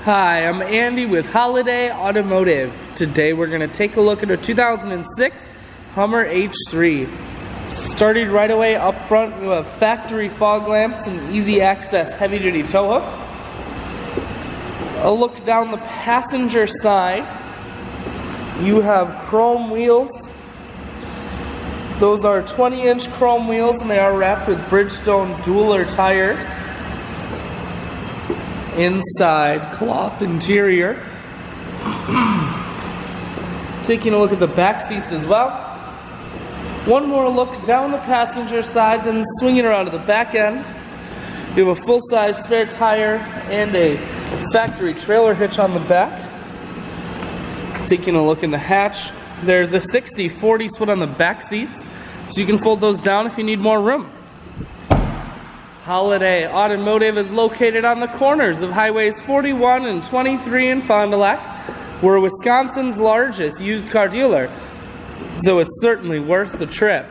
Hi, I'm Andy with Holiday Automotive. Today we're going to take a look at a 2006 Hummer H3. Started right away up front, you have factory fog lamps and easy access heavy-duty tow hooks. A look down the passenger side, you have chrome wheels. Those are 20-inch chrome wheels and they are wrapped with Bridgestone dueler tires. Inside, cloth interior. Taking a look at the back seats as well. One more look down the passenger side, then swinging around to the back end. You have a full-size spare tire and a factory trailer hitch on the back. Taking a look in the hatch, there's a 60-40 split on the back seats, so you can fold those down if you need more room. Holiday Automotive is located on the corners of Highways 41 and 23 in Fond du Lac. We're Wisconsin's largest used car dealer, so it's certainly worth the trip.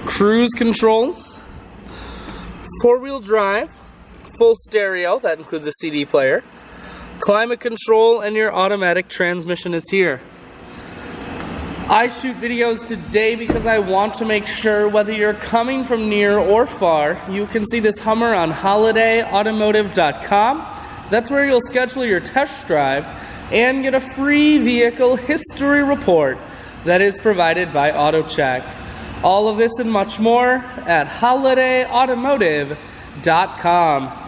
Cruise controls, four-wheel drive, full stereo, that includes a CD player, climate control, and your automatic transmission is here. I shoot videos today because I want to make sure whether you're coming from near or far, you can see this Hummer on holidayautomotive.com. That's where you'll schedule your test drive and get a free vehicle history report that is provided by AutoCheck. All of this and much more at holidayautomotive.com.